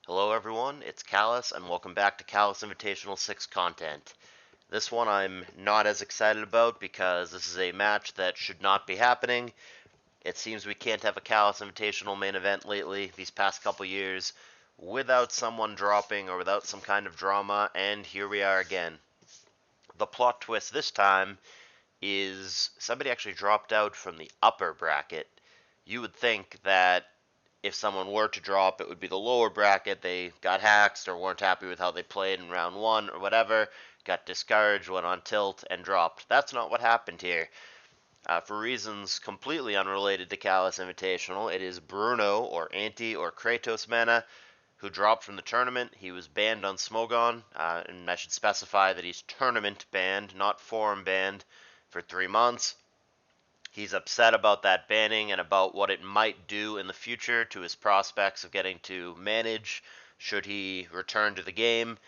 Hello everyone, it's Callous and welcome back to Callous Invitational 6 content. This one I'm not as excited about because this is a match that should not be happening. It seems we can't have a Callous Invitational main event lately, these past couple years, without someone dropping or without some kind of drama, and here we are again. The plot twist this time is somebody actually dropped out from the upper bracket. You would think that if someone were to drop, it would be the lower bracket. They got hacked or weren't happy with how they played in round one or whatever, got discouraged, went on tilt, and dropped. That's not what happened here. For reasons completely unrelated to Callous Invitational, it is Bruno or Anti or Kratos Mana who dropped from the tournament. He was banned on Smogon, and I should specify that he's tournament banned, not forum banned, for 3 months. He's upset about that banning and about what it might do in the future to his prospects of getting to manage should he return to the game.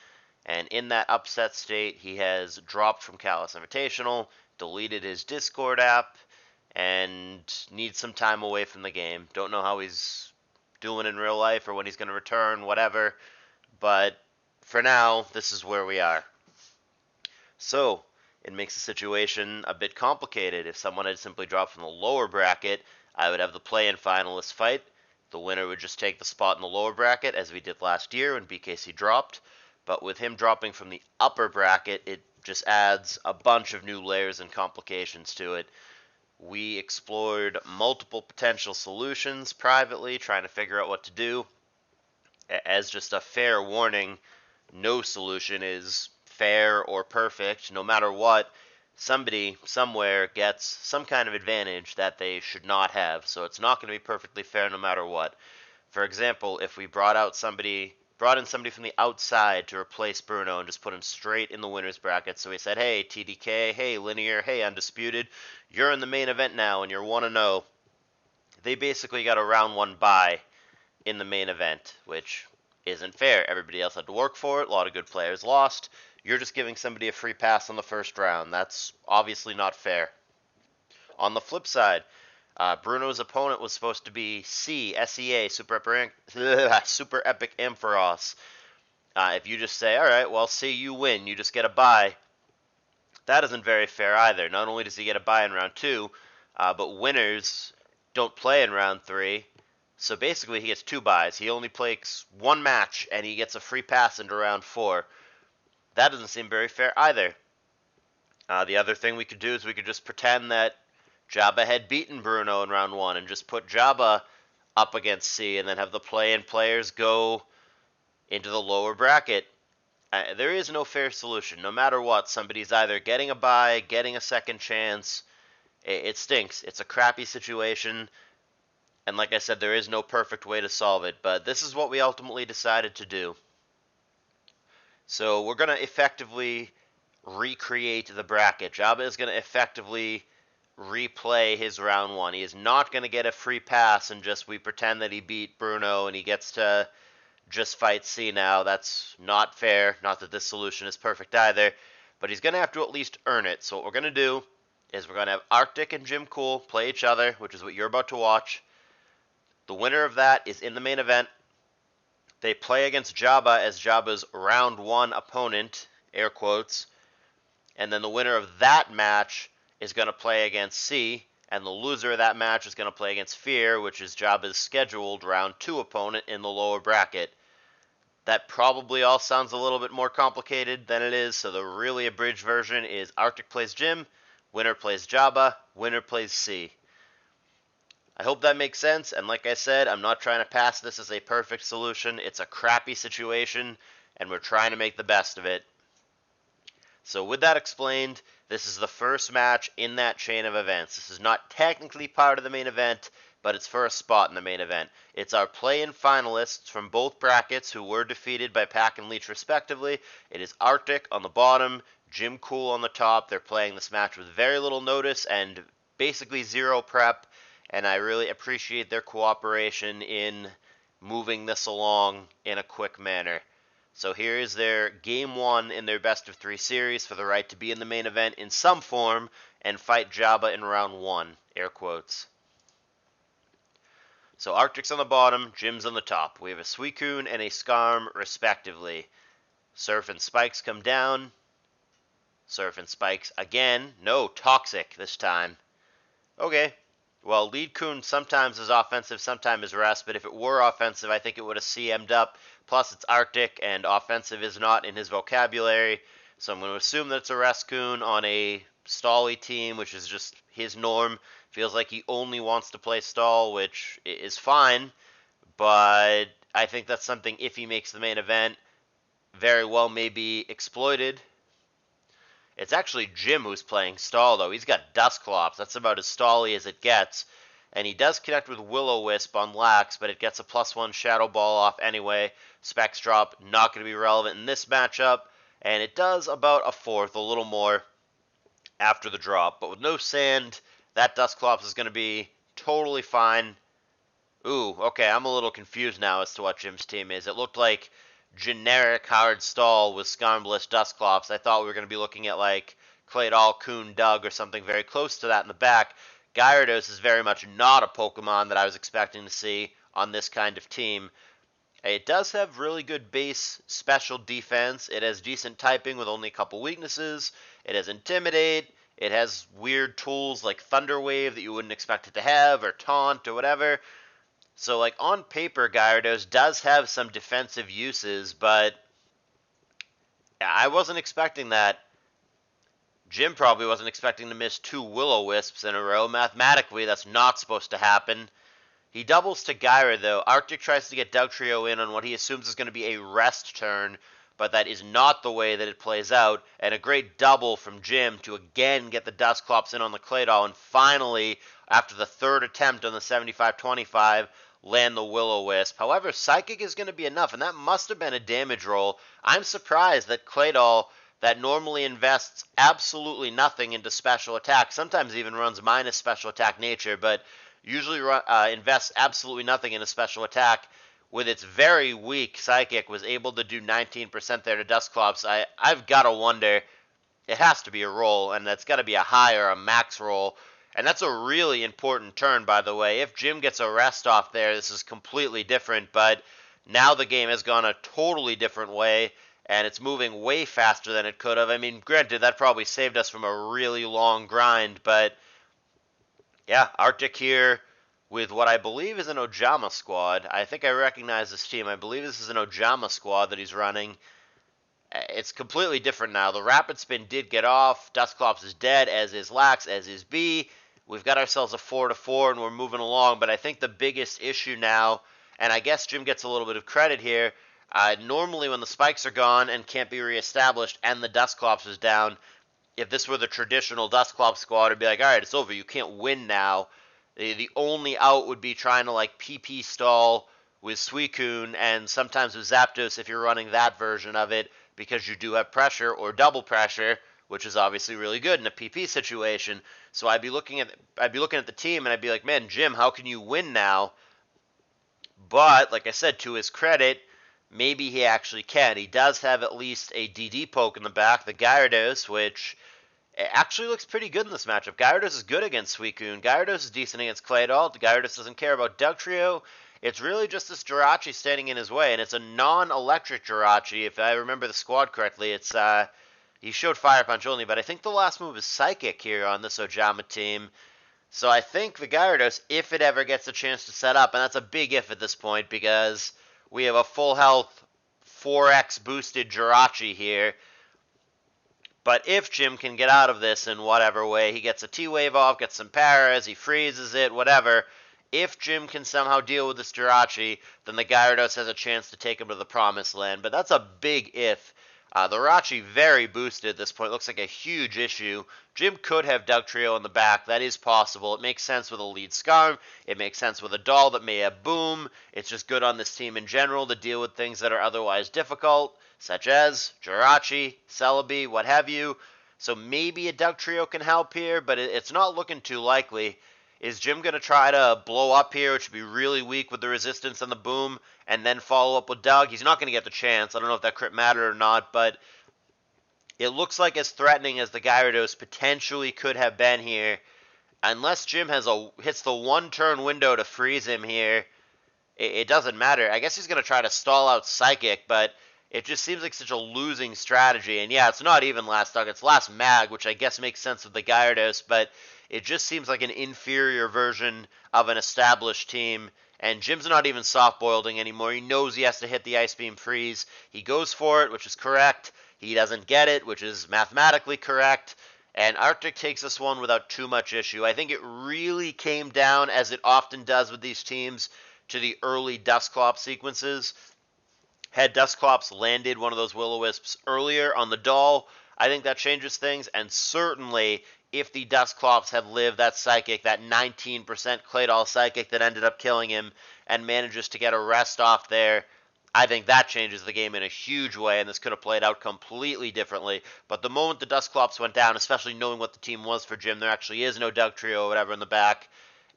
And in that upset state, he has dropped from Callous Invitational, deleted his Discord app, and needs some time away from the game. Don't know how he's doing in real life or when he's going to return, whatever. But for now, this is where we are. So, it makes the situation a bit complicated. If someone had simply dropped from the lower bracket, I would have the play-in finalists fight. The winner would just take the spot in the lower bracket, as we did last year when BKC dropped. But with him dropping from the upper bracket, it just adds a bunch of new layers and complications to it. We explored multiple potential solutions privately, trying to figure out what to do. As just a fair warning, no solution is fair or perfect. No matter what, somebody somewhere gets some kind of advantage that they should not have. So it's not going to be perfectly fair no matter what. For example, if we brought in somebody from the outside to replace Bruno and just put him straight in the winners bracket. So we said, hey, TDK, hey, Linear, hey, Undisputed, you're in the main event now and you're 1-0. They basically got a round one bye in the main event, which isn't fair. Everybody else had to work for it. A lot of good players lost. You're just giving somebody a free pass on the first round. That's obviously not fair. On the flip side, Bruno's opponent was supposed to be SEA, Super Epic Ampharos. If you just say, all right, well, C, you win, you just get a bye, that isn't very fair either. Not only does he get a bye in round two, but winners don't play in round three. So basically, he gets two byes. He only plays one match, and he gets a free pass into round four. That doesn't seem very fair either. The other thing we could do is we could just pretend that Jabba had beaten Bruno in round one and just put Jabba up against C and then have the play-in players go into the lower bracket. There is no fair solution. No matter what, somebody's either getting a bye, getting a second chance. It stinks. It's a crappy situation. And like I said, there is no perfect way to solve it, but this is what we ultimately decided to do. So we're going to effectively recreate the bracket. Jabba is going to effectively replay his round one. He is not going to get a free pass and just we pretend that he beat Bruno and he gets to just fight C now. That's not fair. Not that this solution is perfect either, but he's going to have to at least earn it. So what we're going to do is we're going to have Arctic and Jim Cool play each other, which is what you're about to watch. The winner of that is in the main event. They play against Jabba as Jabba's round one opponent, air quotes, and then the winner of that match is going to play against C, and the loser of that match is going to play against Fear, which is Jabba's scheduled round two opponent in the lower bracket. That probably all sounds a little bit more complicated than it is, so the really abridged version is Arctic plays Jim, winner plays Jabba, winner plays C. I hope that makes sense, and like I said, I'm not trying to pass this as a perfect solution. It's a crappy situation, and we're trying to make the best of it. So with that explained, this is the first match in that chain of events. This is not technically part of the main event, but it's for a spot in the main event. It's our play-in finalists from both brackets who were defeated by Pack and Leech respectively. It is Arctic on the bottom, Jim Cool on the top. They're playing this match with very little notice and basically zero prep, and I really appreciate their cooperation in moving this along in a quick manner. So here is their game one in their best of three series for the right to be in the main event in some form and fight Jabba in round one, air quotes. So Arctic's on the bottom, Jim's on the top. We have a Suicune and a Skarm, respectively. Surf and Spikes come down. Surf and Spikes again. No, Toxic this time. Okay. Well, Lead Coon sometimes is offensive, sometimes is rest, but if it were offensive, I think it would have CM'd up. Plus, it's Arctic, and offensive is not in his vocabulary. So I'm going to assume that it's a rest Coon on a Stally team, which is just his norm. Feels like he only wants to play stall, which is fine, but I think that's something, if he makes the main event, very well may be exploited. It's actually Jim who's playing stall, though. He's got Dusclops. That's about as stally as it gets. And he does connect with Will-O-Wisp on Lax, but it gets a +1 Shadow Ball off anyway. Specs Drop, not going to be relevant in this matchup. And it does about a fourth, a little more, after the drop. But with no Sand, that Dusclops is going to be totally fine. Ooh, okay, I'm a little confused now as to what Jim's team is. It looked like generic hard stall with Skarmbliss Dusclops. I thought we were going to be looking at like Claydol, Coon, Doug, or something very close to that in the back. Gyarados is very much not a Pokemon that I was expecting to see on this kind of team. It does have really good base special defense. It has decent typing with only a couple weaknesses. It has Intimidate. It has weird tools like Thunder Wave that you wouldn't expect it to have, or Taunt, or whatever. So, like, on paper, Gyarados does have some defensive uses, but I wasn't expecting that. Jim probably wasn't expecting to miss 2 Will-O-Wisps in a row. Mathematically, that's not supposed to happen. He doubles to Gyra, though. Arctic tries to get Dugtrio in on what he assumes is going to be a rest turn, but that is not the way that it plays out. And a great double from Jim to again get the Dusclops in on the Claydol, and finally, after the third attempt on the 75-25, land the Will-O-Wisp. However, Psychic is going to be enough, and that must have been a damage roll. I'm surprised that Claydol, that normally invests absolutely nothing into special attack, sometimes even runs minus special attack nature, but usually invests absolutely nothing in a special attack, with its very weak Psychic, was able to do 19% there to Dusclops. I've got to wonder, it has to be a roll, and that's got to be a high or a max roll. And that's a really important turn, by the way. If Jim gets a rest off there, this is completely different, but now the game has gone a totally different way, and it's moving way faster than it could have. I mean, granted, that probably saved us from a really long grind, but yeah, Arctic here with what I believe is an Ojama squad. I think I recognize this team. I believe this is an Ojama squad that he's running. It's completely different now. The Rapid Spin did get off. Dusclops is dead, as is Lax, as is B. We've got ourselves a 4-4, and we're moving along. But I think the biggest issue now, and I guess Jim gets a little bit of credit here, normally when the spikes are gone and can't be reestablished and the Dusclops is down, if this were the traditional Dusclops squad, it'd be like, all right, it's over. You can't win now. The only out would be trying to like PP stall with Suicune and sometimes with Zapdos if you're running that version of it, because you do have pressure or double pressure, which is obviously really good in a PP situation. So I'd be looking at the team and I'd be like, man, Jim, how can you win now? But like I said, to his credit, maybe he actually can. He does have at least a DD poke in the back, the Gyarados, which actually looks pretty good in this matchup. Gyarados is good against Suicune. Gyarados is decent against Claydol. Gyarados doesn't care about Dugtrio. It's really just this Jirachi standing in his way, and it's a non-electric Jirachi. If I remember the squad correctly, it's he showed Fire Punch only, but I think the last move is Psychic here on this Ojama team. So I think the Gyarados, if it ever gets a chance to set up, and that's a big if at this point, because we have a full health 4x boosted Jirachi here. But if Jim can get out of this in whatever way, he gets a T-Wave off, gets some paras, he freezes it, whatever. If Jim can somehow deal with this Jirachi, then the Gyarados has a chance to take him to the Promised Land. But that's a big if. The Rachi very boosted at this point. Looks like a huge issue. Jim could have Dugtrio in the back. That is possible. It makes sense with a lead Skarm. It makes sense with a doll that may have Boom. It's just good on this team in general to deal with things that are otherwise difficult, such as Jirachi, Celebi, what have you. So maybe a Dugtrio can help here, but it's not looking too likely. Is Jim going to try to blow up here, which would be really weak with the resistance and the Boom, and then follow up with Doug? He's not going to get the chance. I don't know if that crit mattered or not, but it looks like as threatening as the Gyarados potentially could have been here, unless Jim hits the one turn window to freeze him here, it doesn't matter. I guess he's going to try to stall out Psychic, but it just seems like such a losing strategy. And yeah, it's not even last Dug, it's last Mag, which I guess makes sense with the Gyarados, but it just seems like an inferior version of an established team. And Jim's not even soft-boiling anymore. He knows he has to hit the Ice Beam Freeze. He goes for it, which is correct. He doesn't get it, which is mathematically correct. And Arctic takes this one without too much issue. I think it really came down, as it often does with these teams, to the early Dusclops sequences. Had Dusclops landed one of those Will-O-Wisps earlier on the doll, I think that changes things. And certainly, if the Dusclops had lived that Psychic, that 19% Claydol Psychic that ended up killing him, and manages to get a rest off there, I think that changes the game in a huge way, and this could have played out completely differently. But the moment the Dusclops went down, especially knowing what the team was for Jim, there actually is no Dugtrio or whatever in the back,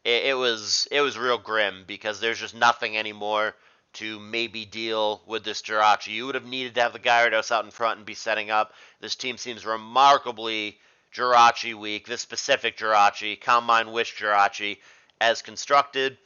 it was real grim, because there's just nothing anymore to maybe deal with this Jirachi. You would have needed to have the Gyarados out in front and be setting up. This team seems remarkably Jirachi weak. This specific Jirachi, Calm Mind Wish Jirachi, as constructed,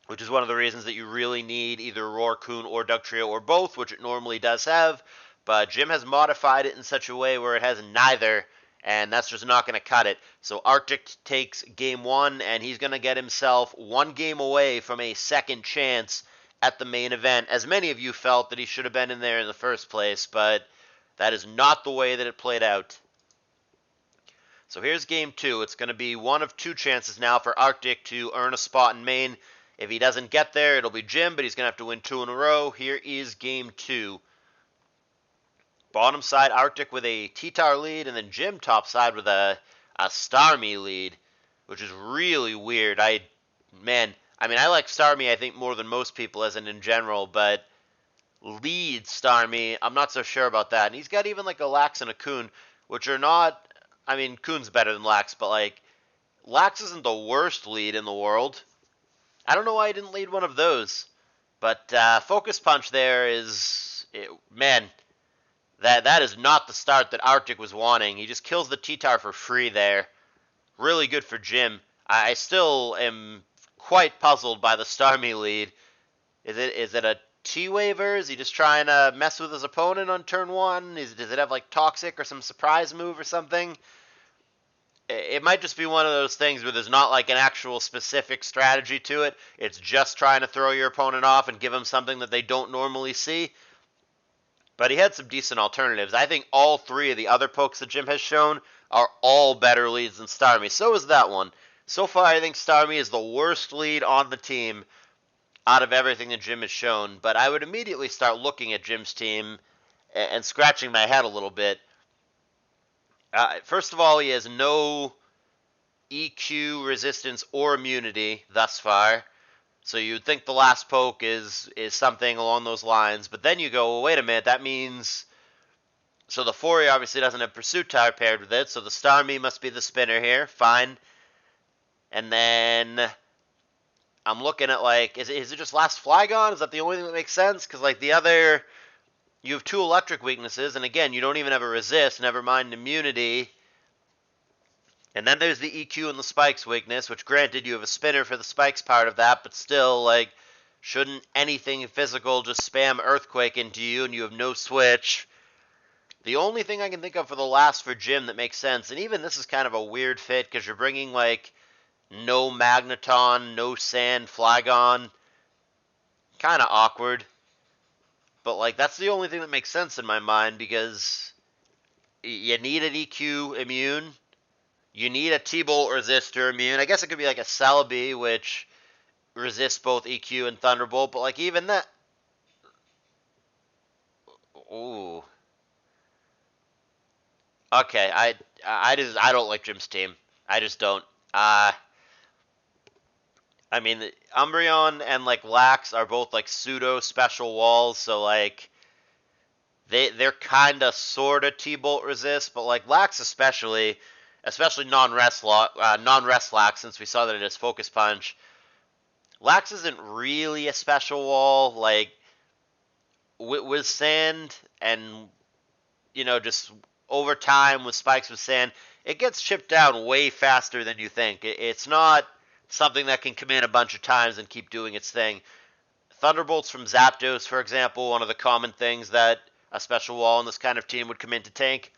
which is one of the reasons that you really need either Roarcoon or Dugtrio or both, which it normally does have. But Jim has modified it in such a way where it has neither, and that's just not going to cut it. So Arctic takes game one, and he's going to get himself one game away from a second chance at the main event, as many of you felt that he should have been in there in the first place, but that is not the way that it played out. So here's game two. It's going to be one of two chances now for Arctic to earn a spot in main. If he doesn't get there, it'll be Jim, but he's going to have to win two in a row. Here is game two. Bottom side, Arctic with a T-Tar lead, and then Jim top side with a Starmie lead, which is really weird. I like Starmie, I think, more than most people, as in general, but lead Starmie, I'm not so sure about that. And he's got even like a Lax and a Coon, which are not, Coon's better than Lax, but like, Lax isn't the worst lead in the world. I don't know why he didn't lead one of those. But Focus Punch there is, that is not the start that Arctic was wanting. He just kills the T-Tar for free there. Really good for Jim. I still am quite puzzled by the Starmie lead. Is it a T-Waver? Is he just trying to mess with his opponent on turn one? Does it have like Toxic or some surprise move or something? It might just be one of those things where there's not like an actual specific strategy to it. It's just trying to throw your opponent off and give them something that they don't normally see. But he had some decent alternatives. I think all three of the other pokes that Jim has shown are all better leads than Starmie. So is that one. So far, I think Starmie is the worst lead on the team out of everything that Jim has shown. But I would immediately start looking at Jim's team and scratching my head a little bit. First of all, he has no EQ, resistance, or immunity thus far. So you'd think the last poke is something along those lines. But then you go, well, wait a minute, that means... So the Fori obviously doesn't have Pursuit Tire paired with it, so the Starmie must be the spinner here. Fine. And then... I'm looking at, like, is it just last Flygon? Is that the only thing that makes sense? Because, like, the other... You have two electric weaknesses, and again, you don't even have a resist, never mind immunity. And then there's the EQ and the spikes weakness, which granted, you have a spinner for the spikes part of that, but still, like, shouldn't anything physical just spam Earthquake into you and you have no switch? The only thing I can think of for the last for Jim that makes sense, and even this is kind of a weird fit, because you're bringing, like, no Magneton, no Sand, Flygon. Kind of awkward. But, like, that's the only thing that makes sense in my mind, because you need an EQ immune. You need a T-Bolt resistor immune. I guess it could be like a Celebi, which resists both EQ and Thunderbolt, but, like, even that... Ooh. Okay, I don't like Jim's team. I just don't. Umbreon and, like, Lax are both, like, pseudo-special walls, so, like, they're kind of sort of T-Bolt resist, but, like, Lax especially non-rest Lax, since we saw that it is Focus Punch. Lax isn't really a special wall, like, with Sand and, just over time with spikes with sand, it gets chipped down way faster than you think. It's not something that can come in a bunch of times and keep doing its thing. Thunderbolts from Zapdos, for example, one of the common things that a special wall in this kind of team would come in to tank,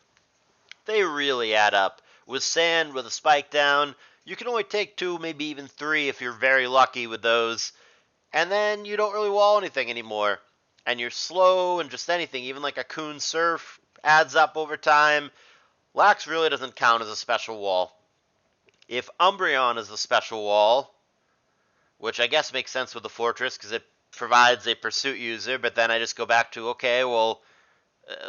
they really add up. With sand, with a spike down, you can only take 2, maybe even 3 if you're very lucky with those, and then you don't really wall anything anymore. And you're slow and just anything, even like a Coon Surf adds up over time. Lax really doesn't count as a special wall. If Umbreon is the special wall, which I guess makes sense with the Fortress because it provides a pursuit user, but then I just go back to, okay, well,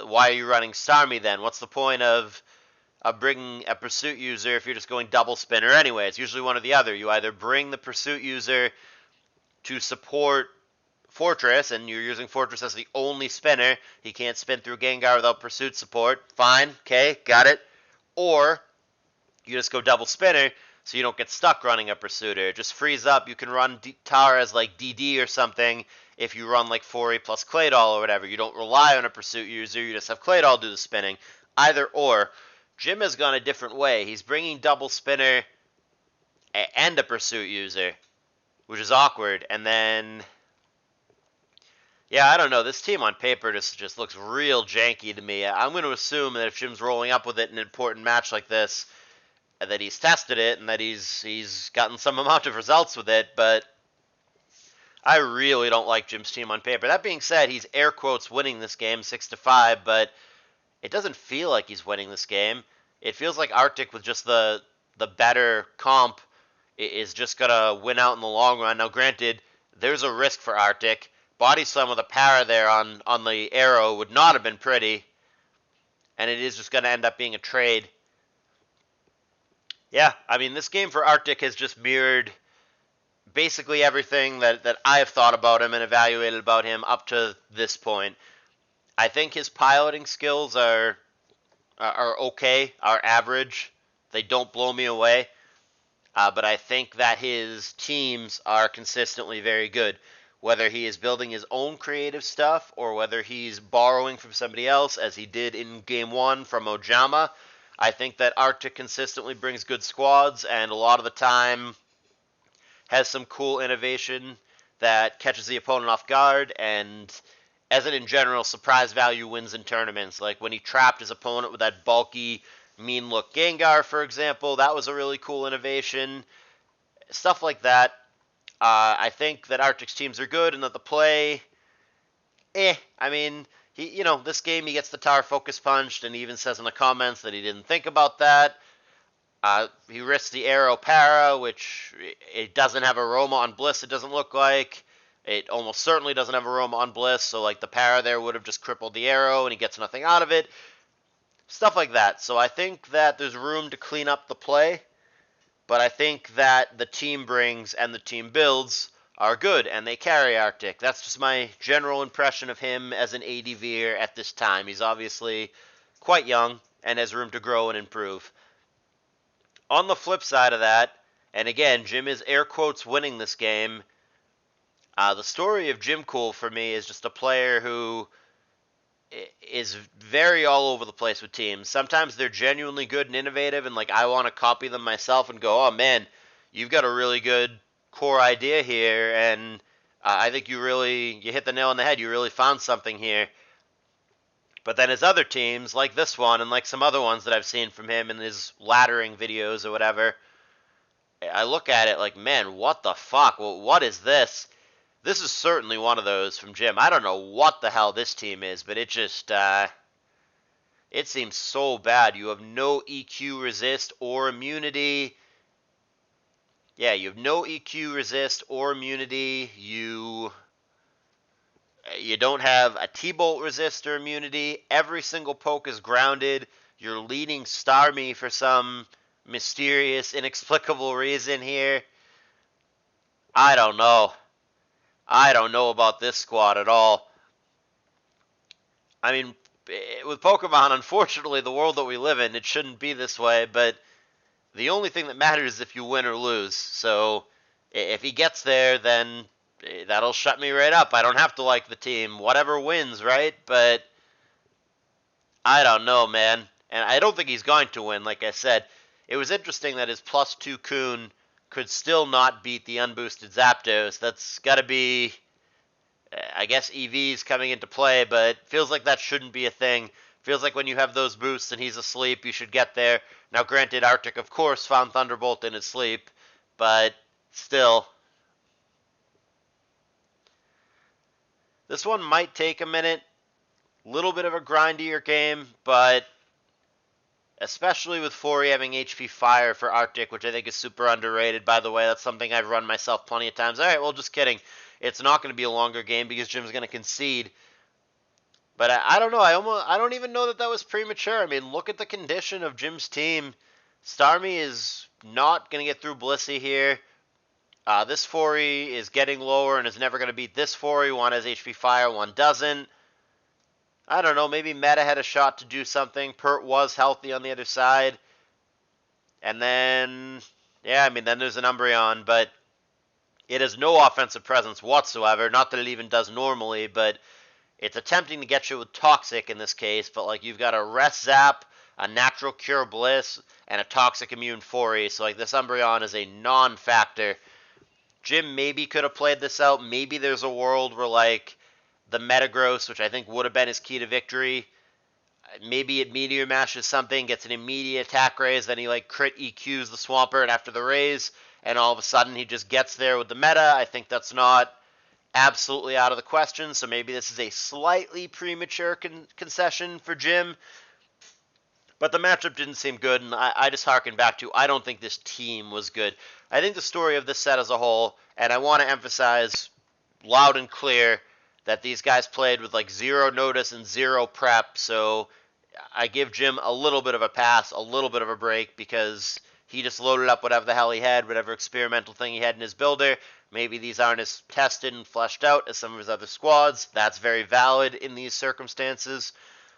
why are you running Starmie then? What's the point of bringing a pursuit user if you're just going double spinner anyway? It's usually one or the other. You either bring the pursuit user to support Fortress, and you're using Fortress as the only spinner. He can't spin through Gengar without pursuit support. Fine, okay, got it. Or you just go double spinner so you don't get stuck running a pursuiter. It just frees up. You can run Tara as like DD or something if you run like 4A plus Claydol or whatever. You don't rely on a pursuit user. You just have Claydol do the spinning. Either or. Jim has gone a different way. He's bringing double spinner and a pursuit user, which is awkward. And then, yeah, I don't know. This team on paper just looks real janky to me. I'm going to assume that if Jim's rolling up with it in an important match like this, that he's tested it and that he's gotten some amount of results with it, but I really don't like Jim's team on paper. That being said, he's air quotes winning this game 6-5, but it doesn't feel like he's winning this game. It feels like Arctic with just the better comp is just gonna win out in the long run. Now, granted, there's a risk for Arctic. Body Slam with a para there on the arrow would not have been pretty, and it is just gonna end up being a trade. Yeah, I mean, this game for Arctic has just mirrored basically everything that I have thought about him and evaluated about him up to this point. I think his piloting skills are okay, are average. They don't blow me away. But I think that his teams are consistently very good. Whether he is building his own creative stuff or whether he's borrowing from somebody else, as he did in Game 1 from Ojama, I think that Arctic consistently brings good squads and a lot of the time has some cool innovation that catches the opponent off guard and, as in general, surprise value wins in tournaments. Like when he trapped his opponent with that bulky, mean-look Gengar, for example, that was a really cool innovation. Stuff like that. I think that Arctic's teams are good and that the play, I mean, this game he gets the tower focus punched and he even says in the comments that he didn't think about that. He risks the arrow para, which it doesn't have aroma on Bliss, it doesn't look like. It almost certainly doesn't have aroma on Bliss, so like the para there would have just crippled the arrow and he gets nothing out of it. Stuff like that. So I think that there's room to clean up the play, but I think that the team brings and the team builds are good, and they carry Arctic. That's just my general impression of him as an ADVer at this time. He's obviously quite young and has room to grow and improve. On the flip side of that, and again, Jim is air quotes winning this game, the story of Jim Cool for me is just a player who is very all over the place with teams. Sometimes they're genuinely good and innovative, and like I want to copy them myself and go, oh man, you've got a really good core idea here, and I think you hit the nail on the head. You really found something here. But then his other teams, like this one and like some other ones that I've seen from him in his laddering videos or whatever, I look at it like, man, what the fuck? Well, what is this? This is certainly one of those from Jim. I don't know what the hell this team is, but it just, it seems so bad. You have no EQ resist or immunity. Yeah, you have no EQ resist or immunity. You don't have a T-Bolt resist or immunity. Every single poke is grounded. You're leading Starmie for some mysterious, inexplicable reason here. I don't know. I don't know about this squad at all. I mean, with Pokemon, unfortunately, the world that we live in, it shouldn't be this way, but the only thing that matters is if you win or lose. So if he gets there, then that'll shut me right up. I don't have to like the team. Whatever wins, right? But I don't know, man. and I don't think he's going to win. Like I said, it was interesting that his +2 Kun could still not beat the unboosted Zapdos. That's got to be, I guess, EVs coming into play, but feels like that shouldn't be a thing. Feels like when you have those boosts and he's asleep, you should get there. Now, granted, Arctic, of course, found Thunderbolt in his sleep, but still. This one might take a minute. Little bit of a grindier game, but especially with Fori having HP Fire for Arctic, which I think is super underrated, by the way. That's something I've run myself plenty of times. All right, well, just kidding. It's not going to be a longer game because Jim's going to concede. But I don't know. I don't even know that was premature. I mean, look at the condition of Jim's team. Starmie is not going to get through Blissey here. This Fori is getting lower and is never going to beat this Fori. One has HP Fire, one doesn't. I don't know. Maybe Meta had a shot to do something. Pert was healthy on the other side. And then, yeah, I mean, then there's an Umbreon, but it has no offensive presence whatsoever. Not that it even does normally, but it's attempting to get you with Toxic in this case, but like you've got a Rest Zap, a Natural Cure Bliss, and a Toxic Immune Fori, so like this Umbreon is a non-factor. Jim maybe could have played this out. Maybe there's a world where like the Metagross, which I think would have been his key to victory, maybe it Meteor Mashes something, gets an immediate attack raise, then he like crit EQs the Swampert after the raise, and all of a sudden he just gets there with the meta. I think that's not absolutely out of the question, so maybe this is a slightly premature concession for Jim. But the matchup didn't seem good, and I just harken back to, I don't think this team was good. I think the story of this set as a whole, and I want to emphasize loud and clear that these guys played with like 0 notice and 0 prep, so I give Jim a little bit of a pass, a little bit of a break, because he just loaded up whatever the hell he had, whatever experimental thing he had in his builder. Maybe these aren't as tested and fleshed out as some of his other squads. That's very valid in these circumstances.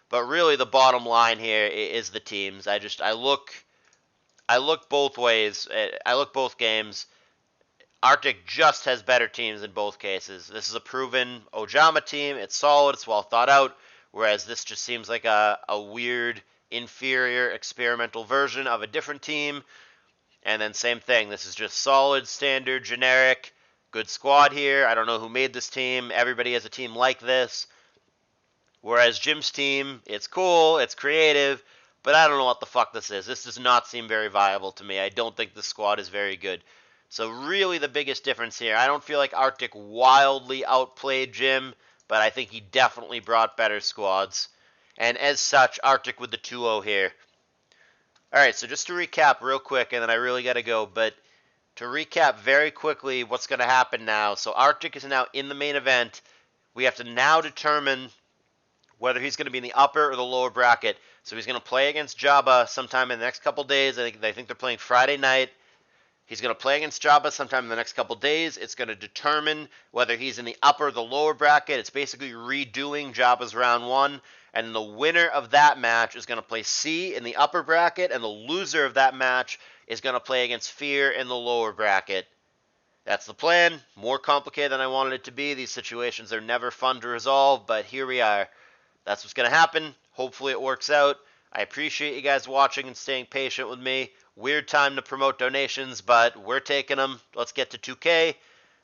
But really the bottom line here is the teams. I look both ways. I look both games. Arctic just has better teams in both cases. This is a proven Ojama team. It's solid. It's well thought out. Whereas this just seems like a weird, inferior, experimental version of a different team. And then same thing. This is just solid, standard, generic, good squad here. I don't know who made this team. Everybody has a team like this. Whereas Jim's team, it's cool, it's creative, but I don't know what the fuck this is. This does not seem very viable to me. I don't think the squad is very good. So really the biggest difference here, I don't feel like Arctic wildly outplayed Jim, but I think he definitely brought better squads. And as such, Arctic with the 2-0 here. Alright, so just to recap real quick, and then I really got to go, but to recap very quickly what's going to happen now. So Arctic is now in the main event. We have to now determine whether he's going to be in the upper or the lower bracket. So he's going to play against Jabba sometime in the next couple days. I think they're playing Friday night. He's going to play against Jabba sometime in the next couple days. It's going to determine whether he's in the upper or the lower bracket. It's basically redoing Jabba's round 1. And the winner of that match is going to play C in the upper bracket, and the loser of that match is going to play against Fear in the lower bracket. That's the plan. More complicated than I wanted it to be. These situations are never fun to resolve, but here we are. That's what's going to happen. Hopefully it works out. I appreciate you guys watching and staying patient with me. Weird time to promote donations, but we're taking them. Let's get to 2K.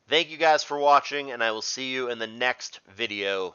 Thank you guys for watching, and I will see you in the next video.